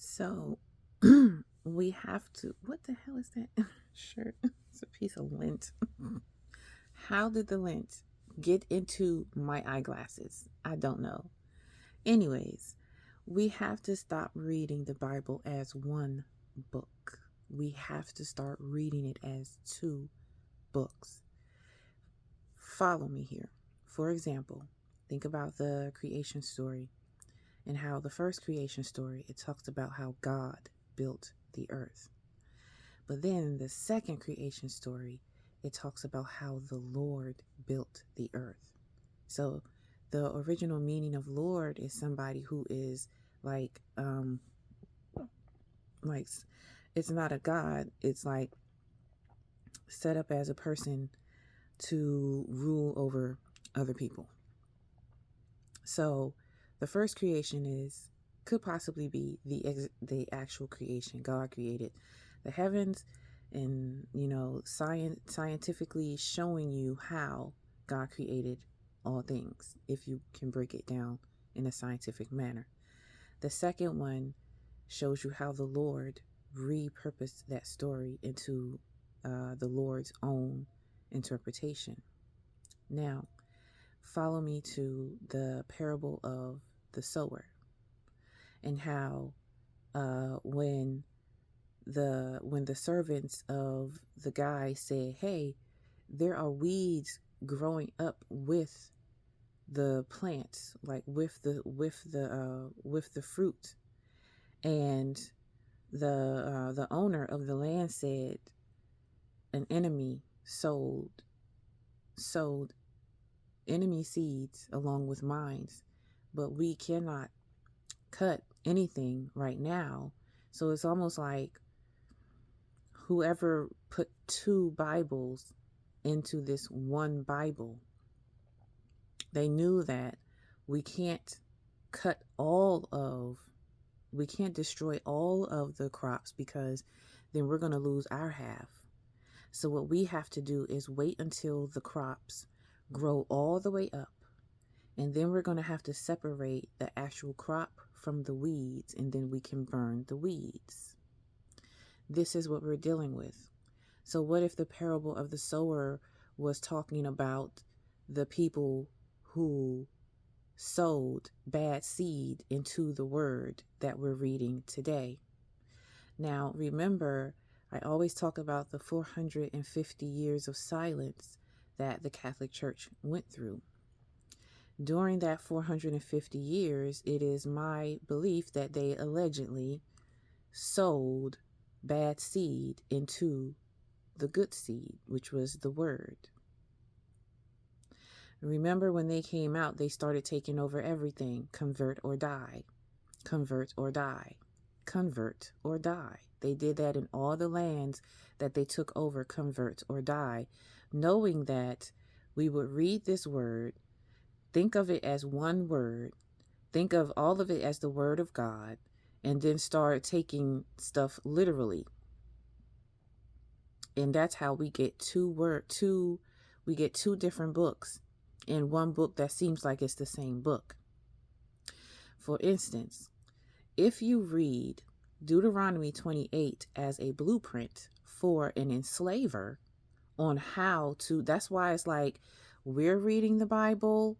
So we have to. What the hell is that shirt? It's a piece of lint. How did the lint get into my eyeglasses? I don't know. Anyways, we have to stop reading the Bible as one book. We have to start reading it as two books. Follow me here. For example, think about the creation story and how the first creation story, it talks about how God built the earth. But then the second creation story, it talks about how the Lord built the earth. So the original meaning of Lord is somebody who is like like it's not a god, it's like set up as a person to rule over other people. So the first creation could possibly be the actual creation. God created the heavens, and scientifically showing you how God created all things, if you can break it down in a scientific manner. The second one shows you how the Lord repurposed that story into the Lord's own interpretation. Now, follow me to the parable of the sower, and how when the servants of the guy said, "Hey, there are weeds growing up with the plants, like with the fruit," and the owner of the land said, "An enemy sowed enemy seeds along with mine, but we cannot cut anything right now." So it's almost like whoever put two Bibles into this one Bible, they knew that we can't cut we can't destroy all of the crops, because then we're going to lose our half. So what we have to do is wait until the crops grow all the way up, and then we're going to have to separate the actual crop from the weeds, and then we can burn the weeds. This is what we're dealing with. So what if the parable of the sower was talking about the people who sowed bad seed into the word that we're reading today? Now, remember, I always talk about the 450 years of silence that the Catholic Church went through. During that 450 years, it is my belief that they allegedly sowed bad seed into the good seed, which was the word. Remember, when they came out, they started taking over everything. Convert or die. Convert or die. Convert or die. They did that in all the lands that they took over. Convert or die, knowing that we would read this word, think of it as one word, think of all of it as the word of God, and then start taking stuff literally. And that's how we get two different books in one book that seems like it's the same book. For instance, if you read Deuteronomy 28 as a blueprint for an enslaver on how to, that's why it's like we're reading the Bible,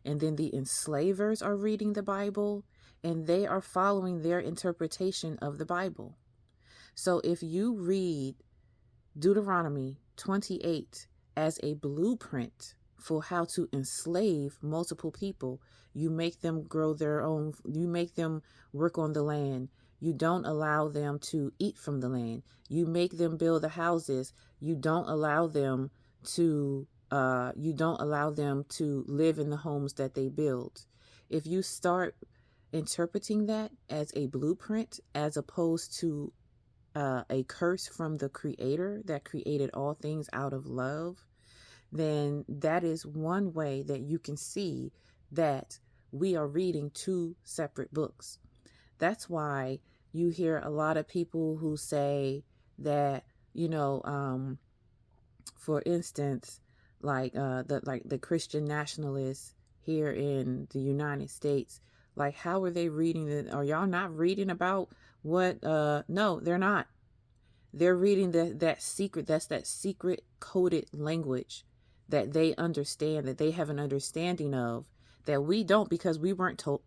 and then the enslavers are reading the Bible, and they are following their interpretation of the Bible. So if you read Deuteronomy 28 as a blueprint for how to enslave multiple people, you make them grow their own, you make them work on the land. You don't allow them to eat from the land. You make them build the houses. You don't allow them to live in the homes that they build. If you start interpreting that as a blueprint, as opposed to a curse from the creator that created all things out of love, then that is one way that you can see that we are reading two separate books. That's why you hear a lot of people who say that, for instance, like the Christian nationalists here in the United States Like, how are they reading it? Are y'all not reading about what? No, they're not. They're reading that secret. That's that secret coded language that they understand, that they have an understanding of, that we don't, because we weren't taught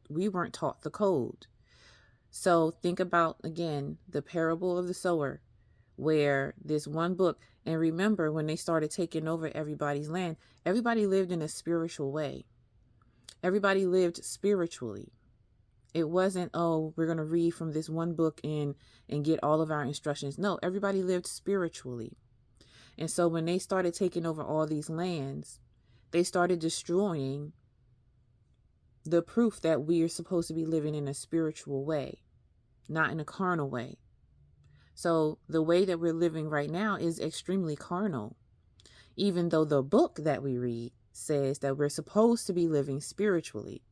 the code. So think about, again, the parable of the sower, where this one book, and remember when they started taking over everybody's land, everybody lived in a spiritual way. Everybody lived spiritually. It wasn't, oh, we're going to read from this one book and get all of our instructions. No, everybody lived spiritually. And so when they started taking over all these lands, they started destroying the proof that we are supposed to be living in a spiritual way, not in a carnal way. So the way that we're living right now is extremely carnal, even though the book that we read says that we're supposed to be living spiritually.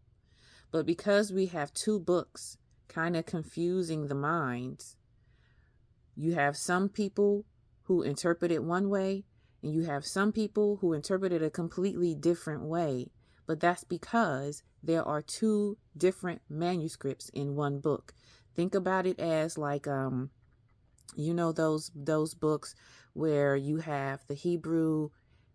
But because we have two books kind of confusing the minds, you have some people who interpret it one way, and you have some people who interpret it a completely different way. But that's because there are two different manuscripts in one book. Think about it as like, those books where you have the Hebrew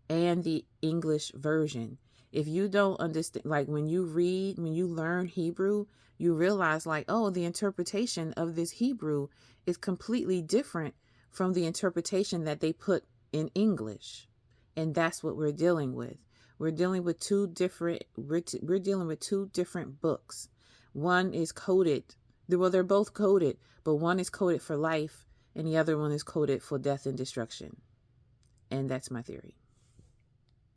and the English version. If you don't understand, like when you learn Hebrew, you realize like, oh, the interpretation of this Hebrew is completely different from the interpretation that they put in English. And that's what we're dealing with. We're dealing with two different books. One is coded. Well, they're both coded, but one is coded for life and the other one is coded for death and destruction. And that's my theory.